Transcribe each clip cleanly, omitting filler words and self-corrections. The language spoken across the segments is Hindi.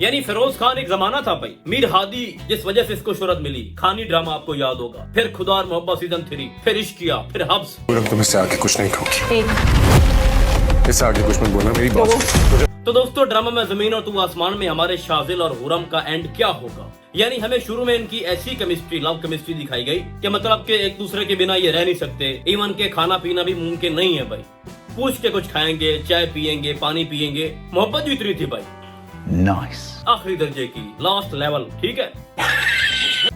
यानी फिरोज खान एक जमाना था भाई। मीर हादी जिस वजह से इसको शोहरत मिली, खानी ड्रामा आपको याद होगा, फिर खुदा और मोहब्बत सीजन 3, फिर इश्क किया, फिर हब्स। तुम इससे आगे कुछ नहीं कहूंगी, इससे आगे कुछ मत बोलना, मेरी बात। तो दोस्तों, ड्रामा में जमीन और तू आसमान में हमारे शाजिल और हुरम का एंड क्या होगा। यानी हमें शुरू में इनकी ऐसी केमिस्ट्री, लव केमिस्ट्री दिखाई गई कि मतलब के एक दूसरे के बिना ये रह नहीं सकते, इवन के खाना पीना भी मुमकिन नहीं है भाई। पूछ के कुछ खाएंगे, चाय पियेंगे, पानी पियेंगे, मोहब्बत भी इतनी थी भाई, नाइस, आखिरी दर्जे की, लास्ट लेवल, ठीक है।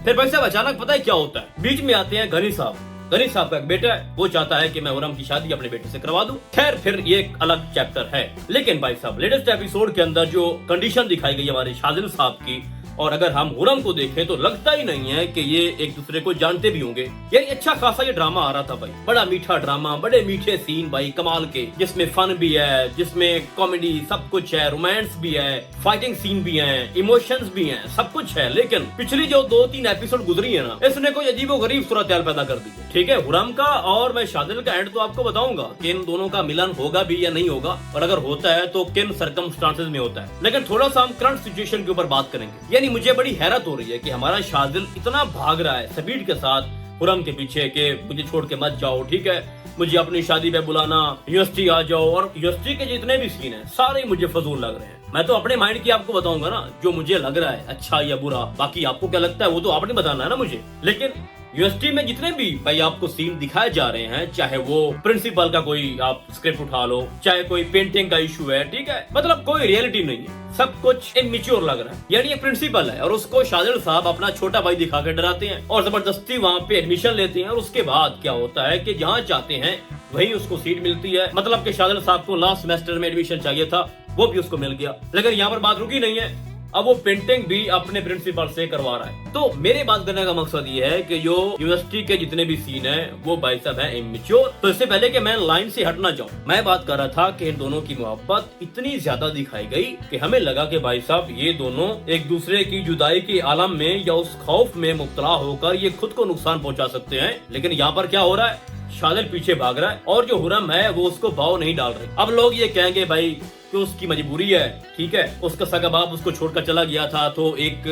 फिर भाई साहब अचानक पता है क्या होता है, बीच में आते हैं गनी साहब। गनी साहब का एक बेटा है, वो चाहता है कि मैं हुरम की शादी अपने बेटे से करवा दूं। खैर फिर ये एक अलग चैप्टर है। लेकिन भाई साहब लेटेस्ट एपिसोड के अंदर जो कंडीशन दिखाई गई हमारे शाजिल साहब की, और अगर हम हुरम को देखें तो लगता ही नहीं है कि ये एक दूसरे को जानते भी होंगे। यानी अच्छा खासा ये ड्रामा आ रहा था भाई, बड़ा मीठा ड्रामा, बड़े मीठे सीन भाई कमाल के, जिसमें फन भी है, जिसमें कॉमेडी सब कुछ है, रोमांस भी है, फाइटिंग सीन भी है, इमोशंस भी हैं, सब कुछ है। लेकिन पिछली जो 2-3 एपिसोड गुजरी है ना, इसने कोई अजीबोगरीब सूरत पैदा कर दी है। ठीक है, हुरम का और मैं शादिल का एंड तो आपको बताऊंगा कि इन दोनों का मिलन होगा भी या नहीं होगा, और अगर होता है तो किन सर्कमस्टांसेस में होता है। लेकिन थोड़ा सा हम करंट सिचुएशन के ऊपर बात करेंगे। यानी मुझे बड़ी हैरत हो रही है कि हमारा शादिल इतना भाग रहा है स्पीड के साथ हुरम के पीछे कि मुझे छोड़ के मत जाओ, ठीक है, मुझे अपनी शादी पे बुलाना, यूनिवर्सिटी आ जाओ। और यूनिवर्सिटी के जितने भी सीन हैं सारे मुझे फजूल लग रहे हैं। मैं तो अपने माइंड की आपको बताऊंगा ना, जो मुझे लग रहा है अच्छा या बुरा, बाकी आपको क्या लगता है वो तो आपने बताना है ना मुझे। लेकिन यूनिवर्सिटी में जितने भी भाई आपको सीन दिखाए जा रहे हैं, चाहे वो प्रिंसिपल का कोई आप स्क्रिप्ट उठा लो, चाहे कोई पेंटिंग का इशू है, ठीक है, मतलब कोई रियलिटी नहीं है, सब कुछ इमेच्योर लग रहा है। यानी ये प्रिंसिपल है और उसको शाजिल साहब अपना छोटा भाई दिखा कर डराते हैं और जबरदस्ती वहाँ पे एडमिशन लेते हैं। और उसके बाद क्या होता है कि जहाँ चाहते हैं वही उसको सीट मिलती है। मतलब कि शाजिल साहब को लास्ट सेमेस्टर में एडमिशन चाहिए था, वो भी उसको मिल गया। लेकिन यहाँ पर बात रुकी नहीं है, अब वो पेंटिंग भी अपने प्रिंसिपल से करवा रहा है। तो मेरे बात करने का मकसद ये है कि जो यूनिवर्सिटी के जितने भी सीन है वो भाई साहब है इमेच्योर। तो इससे पहले कि मैं लाइन से हटना जाऊं, मैं बात कर रहा था कि इन दोनों की मोहब्बत इतनी ज्यादा दिखाई गई कि हमें लगा कि भाई साहब ये दोनों एक दूसरे की जुदाई के आलम में या उस खौफ में मुब्तला होकर ये खुद को नुकसान पहुंचा सकते हैं। लेकिन यहाँ पर क्या हो रहा है, शादिल पीछे भाग रहा है और जो हुरम है वो उसको भाव नहीं डाल रहे। अब लोग ये कहेंगे भाई कि उसकी मजबूरी है, ठीक है, उसका सगा बाप उसको छोड़कर चला गया था, तो एक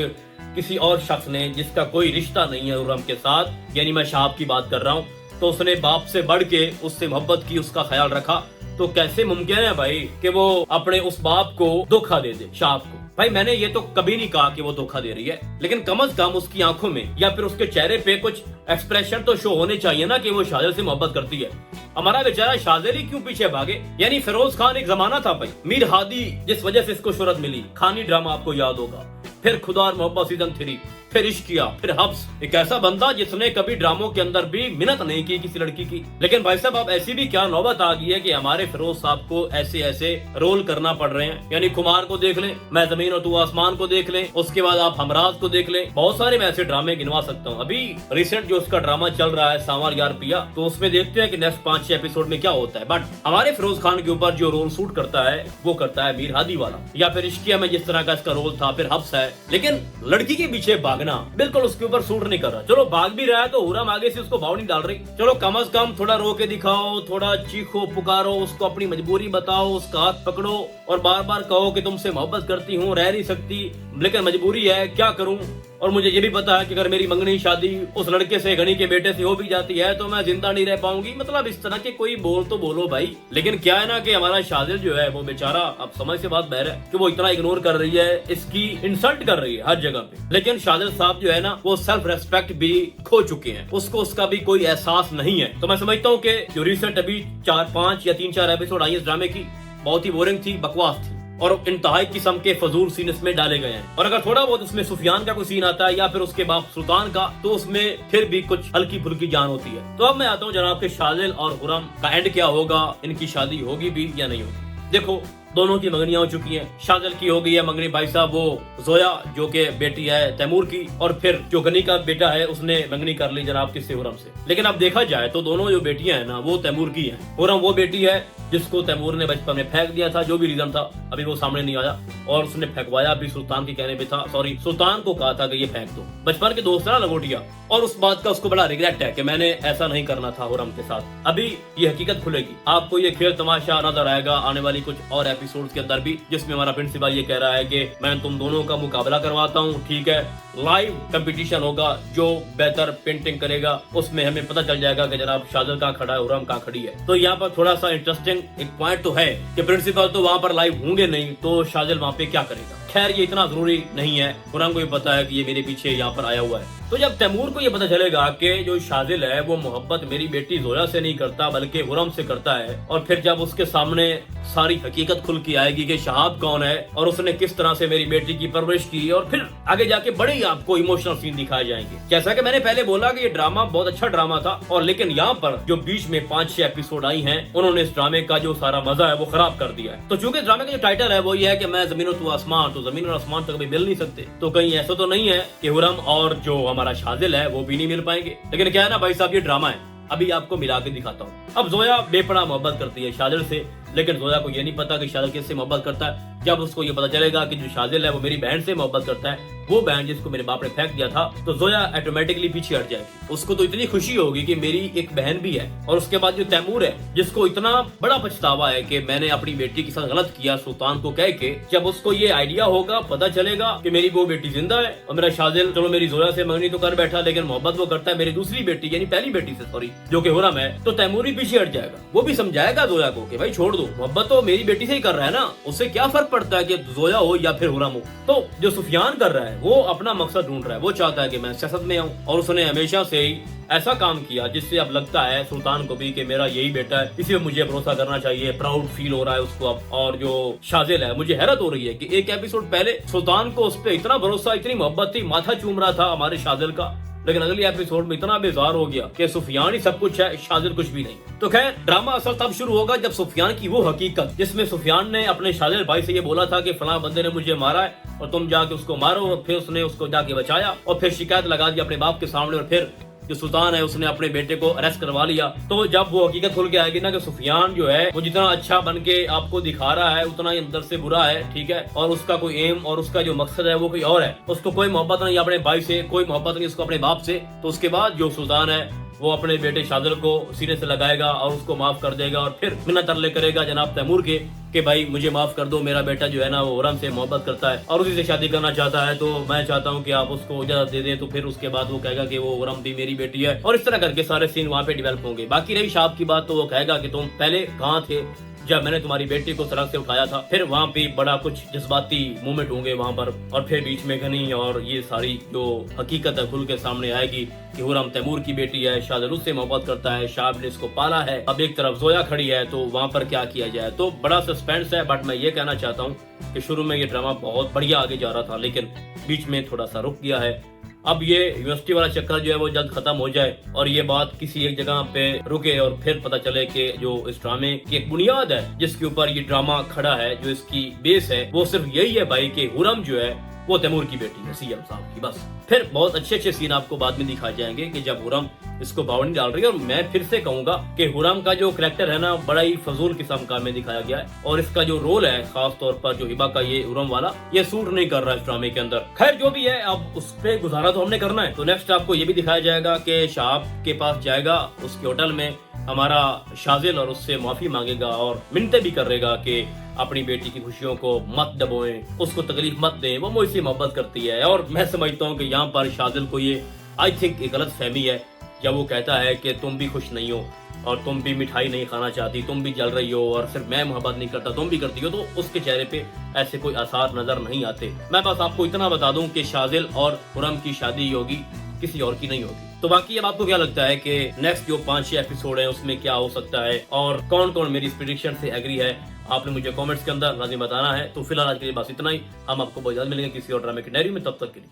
किसी और शख्स ने जिसका कोई रिश्ता नहीं है हुरम के साथ, यानी मैं शाहब की बात कर रहा हूँ, तो उसने बाप से बढ़ के उससे मोहब्बत की, उसका ख्याल रखा। तो कैसे मुमकिन है भाई कि वो अपने उस बाप को धोखा दे दे शाहब को। भाई मैंने ये तो कभी नहीं कहा कि वो धोखा दे रही है, लेकिन कम से कम उसकी आंखों में या फिर उसके चेहरे पे कुछ एक्सप्रेशन तो शो होने चाहिए ना कि वो शाजिल से मोहब्बत करती है। हमारा बेचारा शाजिल ही क्यों पीछे भागे। यानी फिरोज खान एक जमाना था भाई, मीर हादी जिस वजह से इसको शोहरत मिली, खानी ड्रामा आपको याद होगा, फिर खुदा और मोहब्बत सीजन 3, फिर इश्क किया, फिर हब्स। एक ऐसा बंदा जिसने कभी ड्रामों के अंदर भी मिन्नत नहीं की किसी लड़की की। लेकिन भाई साहब अब ऐसी भी क्या नौबत आ गई है कि हमारे फिरोज साहब को ऐसे ऐसे रोल करना पड़ रहे हैं। यानी खुमार को देख लें, मैं जमीन और तू आसमान को देख लें, उसके बाद आप हमराज को देख लें, बहुत सारे मैं ऐसे ड्रामे गिनवा सकता हूँ। अभी रिसेंट जो उसका ड्रामा चल रहा है सांवर यार पिया, तो उसमें देखते हैं कि नेक्स्ट 5-6 एपिसोड में क्या होता है। बट हमारे फिरोज खान के ऊपर जो रोल सूट करता है वो करता है मीर हादी वाला, या फिर इश्किया में जिस तरह का इसका रोल था, फिर हब्स है। लेकिन लड़की के पीछे भागना बिल्कुल उसके ऊपर सूट नहीं कर रहा। चलो भाग भी रहा है तो हुरम आगे से उसको भाव नहीं डाल रही। चलो कम से कम थोड़ा रो के दिखाओ, थोड़ा चीखो पुकारो, उसको अपनी मजबूरी बताओ, उसका हाथ पकड़ो और बार बार कहो कि तुमसे मोहब्बत करती हूँ, रह नहीं सकती, लेकिन मजबूरी है, क्या करूँ। और मुझे ये भी पता है कि अगर मेरी मंगनी शादी उस लड़के से, गणी के बेटे से हो भी जाती है तो मैं जिंदा नहीं रह पाऊंगी। मतलब इस तरह के कोई बोल तो बोलो भाई। लेकिन क्या है ना कि हमारा शादिल जो है वो बेचारा अब समझ से बात बहर है कि वो इतना इग्नोर कर रही है, इसकी इंसल्ट कर रही है हर जगह पे। लेकिन शादिल साहब जो है ना वो सेल्फ रेस्पेक्ट भी खो चुके हैं, उसको उसका भी कोई एहसास नहीं है। तो मैं समझता हूँ कि जो रिसेंट अभी 4-5 या 3-4 एपिसोड आई इस ड्रामे की, बहुत ही बोरिंग थी, बकवास थी और इंतहाई किस्म के फजूल सीन इसमें डाले गए हैं। और अगर थोड़ा बहुत उसमें सुफियान का कोई सीन आता है या फिर उसके बाप सुल्तान का, तो उसमें फिर भी कुछ हल्की फुल्की जान होती है। तो अब मैं आता हूँ जनाब के शाजिल और हुरम का एंड क्या होगा, इनकी शादी होगी भी या नहीं होगी। देखो दोनों की मंगनियां हो चुकी हैं। शाजिल की हो गई है मंगनी भाई साहब, वो जोया जो कि बेटी है तैमूर की, और फिर जो गनी का बेटा है उसने मंगनी कर ली जनाब किससे, हुरम से। लेकिन अब देखा जाए तो दोनों जो बेटियां हैं ना वो तैमूर की हैं। हुरम वो बेटी है जिसको तैमूर ने बचपन में फेंक दिया था, जो भी रीजन था अभी वो सामने नहीं आया, और उसने फेंकवाया भी सुल्तान के कहने पे था, सॉरी सुल्तान को कहा था कि ये फेंक दो। बचपन के दोस्त है ना लंगोटिया, और उस बात का उसको बड़ा रिग्रेट है कि मैंने ऐसा नहीं करना था हुरम के साथ। अभी ये हकीकत खुलेगी, आपको ये खेल तमाशा नजर आएगा आने वाली कुछ और एपिसोड के अंदर भी, जिसमें हमारा प्रिंसिपल ये कह रहा है कि मैं तुम दोनों का मुकाबला करवाता हूँ, ठीक है, लाइव कंपटीशन होगा, जो बेहतर पेंटिंग करेगा उसमें हमें पता चल जाएगा कि जनाब शाजिल कहाँ खड़ा है, हुरम कहाँ खड़ी है। तो यहाँ पर थोड़ा सा इंटरेस्टिंग एक पॉइंट तो है कि प्रिंसिपल तो वहाँ पर लाइव होंगे नहीं, तो शाजिल वहाँ पे क्या करेगा। खैर ये इतना जरूरी नहीं है, हुरम को भी पता है कि ये मेरे पीछे यहाँ पर आया हुआ है। तो जब तैमूर को ये पता चलेगा कि जो शाजिल है वो मोहब्बत मेरी बेटी जोया से नहीं करता बल्कि हुरम से करता है, और फिर जब उसके सामने सारी हकीकत खुल के आएगी कि शहाब कौन है और उसने किस तरह से मेरी बेटी की परवरिश की, और फिर आगे जाके बड़े ही आपको इमोशनल सीन दिखाए जाएंगे। जैसा कि मैंने पहले बोला कि ये ड्रामा बहुत अच्छा ड्रामा था, और लेकिन यहाँ पर जो बीच में 5-6 एपिसोड आई हैं, उन्होंने इस ड्रामे का जो सारा मजा है वो खराब कर दिया है। तो चूंकि इस ड्रामे का जो टाइटल है वो ये है कि मैं जमीन तू आसमान, तो जमीन और आसमान तो कभी मिल नहीं सकते, तो कहीं ऐसा तो नहीं है कि हुरम और जो हमारा शाजिल है वो भी नहीं मिल पाएंगे। लेकिन क्या है ना भाई साहब, ये ड्रामा है, अभी आपको मिला के दिखाता हूँ। अब जोया बेपनाह मोहब्बत करती है शाजिल से, लेकिन जोया को ये नहीं पता कि शाजिल किससे मोहब्बत करता है। जब उसको ये पता चलेगा कि जो शाजिल है वो मेरी बहन से मोहब्बत करता है, वो बहन जिसको मेरे बाप ने फेंक दिया था, तो जोया ऑटोमेटिकली पीछे हट जाएगी। उसको तो इतनी खुशी होगी कि मेरी एक बहन भी है। और उसके बाद जो तैमूर है, जिसको इतना बड़ा पछतावा है कि मैंने अपनी बेटी के साथ गलत किया सुल्तान को कह के, जब उसको ये आइडिया होगा, पता चलेगा कि मेरी वो बेटी जिंदा है और मेरा शाजिल चलो मेरी जोया से मंगनी तो कर बैठा, लेकिन मोहब्बत वो करता है मेरी दूसरी बेटी यानी पहली बेटी से, सॉरी, जो कि हुरम है, तो तैमूर ही पीछे हट जाएगा। वो भी समझाएगा जोया को कि भाई छोड़ दो, मोहब्बत तो मेरी बेटी से ही कर रहा है ना, उससे क्या फर्क पड़ता है कि जोया हो या फिर हुरम हो। तो जो सुफियान कर रहा है वो अपना मकसद ढूंढ रहा है, वो चाहता है कि मैं सियासत में आऊं, और उसने हमेशा से ही ऐसा काम किया जिससे अब लगता है सुल्तान को भी कि मेरा यही बेटा है, इसी में मुझे भरोसा करना चाहिए, प्राउड फील हो रहा है उसको अब। और जो शाजिल है, मुझे हैरत हो रही है कि एक एपिसोड पहले सुल्तान को उस पर इतना भरोसा, इतनी मोहब्बत थी, माथा चूम रहा था हमारे शाजिल का, लेकिन अगली एपिसोड में इतना बेजार हो गया कि सुफियान ही सब कुछ है, शाजिल कुछ भी नहीं। तो खैर ड्रामा असल तब शुरू होगा जब सुफियान की वो हकीकत, जिसमें सुफियान ने अपने शाजिल भाई से ये बोला था कि फलां बंदे ने मुझे मारा है और तुम जाके उसको मारो, और फिर उसने उसको जाके बचाया और फिर शिकायत लगा दी अपने बाप के सामने, और फिर जो सुल्तान है उसने अपने बेटे को अरेस्ट करवा लिया। तो जब वो हकीकत खुल के आएगी ना कि सुफियान जो है वो जितना अच्छा बन के आपको दिखा रहा है उतना ही अंदर से बुरा है, ठीक है, और उसका कोई एम और उसका जो मकसद है वो कोई और है, उसको कोई मोहब्बत नहीं अपने भाई से, कोई मोहब्बत नहीं उसको अपने बाप से। तो उसके बाद जो सुल्तान है वो अपने बेटे शाजिल को सीने से लगाएगा और उसको माफ कर देगा, और फिर मिन्नत तरले करेगा जनाब तैमूर के कि भाई मुझे माफ कर दो, मेरा बेटा जो है ना वो हुरम से मोहब्बत करता है और उसी से शादी करना चाहता है, तो मैं चाहता हूँ कि आप उसको इजाजत दे दें। तो फिर उसके बाद वो कहेगा कि वो हुरम भी मेरी बेटी है, और इस तरह करके सारे सीन वहाँ पे डेवलप होंगे। बाकी रही शाब की बात, तो वो कहेगा कि तुम पहले कहाँ थे जब मैंने तुम्हारी बेटी को सड़क से उठाया था। फिर वहाँ पे बड़ा कुछ जज्बाती मोमेंट होंगे वहाँ पर, और फिर बीच में घनी और ये सारी जो हकीकत है खुल के सामने आएगी कि हुरम तैमूर की बेटी है, शाजिल उससे मोहब्बत करता है, शाब ने इसको पाला है, अब एक तरफ जोया खड़ी है, तो वहाँ पर क्या किया जाए। तो बड़ा सस्पेंस है, बट मैं ये कहना चाहता हूँ कि शुरू में ये ड्रामा बहुत बढ़िया आगे जा रहा था, लेकिन बीच में थोड़ा सा रुक गया है। अब ये यूनिवर्सिटी वाला चक्कर जो है वो जल्द खत्म हो जाए और ये बात किसी एक जगह पे रुके, और फिर पता चले कि जो इस ड्रामे की एक बुनियाद है जिसके ऊपर ये ड्रामा खड़ा है, जो इसकी बेस है, वो सिर्फ यही है भाई कि हुरम जो है वो तैमूर की बेटी है, सीएम साहब की, बस। फिर बहुत अच्छे सीन आपको बाद में दिखाए जाएंगे कि जब हुरम इसको बावड़ी डाल रही है। और मैं फिर से कहूंगा कि हुरम का जो कैरेक्टर है ना बड़ा ही फजूल किस्म का में दिखाया गया है, और इसका जो रोल है खास तौर पर जो हिबा का ये हुरम वाला, ये सूट नहीं कर रहा इस ड्रामे के अंदर। खैर जो भी है, अब उस पे गुजारा तो हमने करना है। तो नेक्स्ट आपको ये भी दिखाया जाएगा कि शहाब के पास जाएगा उसके होटल में हमारा शाजिल, और उससे माफी मांगेगा और मिन्नतें भी करेगा कि अपनी बेटी की खुशियों को मत दबोएं, उसको तकलीफ मत दें, वो मुझसे मोहब्बत करती है। और मैं समझता हूँ कि यहाँ पर शाजिल को ये आई थिंक एक गलत फहमी है, जब वो कहता है कि तुम भी खुश नहीं हो और तुम भी मिठाई नहीं खाना चाहती, तुम भी जल रही हो, और सिर्फ मैं मोहब्बत नहीं करता तुम भी करती हो, तो उसके चेहरे पे ऐसे कोई आसार नजर नहीं आते। मैं बस आपको इतना बता दूं कि शाजिल और हुरम की शादी होगी, किसी और की नहीं होगी। तो बाकी अब आपको क्या लगता है कि नेक्स्ट जो 5-6 एपिसोड है उसमें क्या हो सकता है, और कौन कौन मेरी इस प्रेडिक्शन से एग्री है, आपने मुझे कमेंट्स के अंदर लाजिम बताना है। तो फिलहाल आज के लिए बस इतना ही, हम आपको बहुत जल्द मिलेंगे किसी और ड्रामे की डायरी में, तब तक के लिए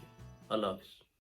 अल्लाह हाफिज़।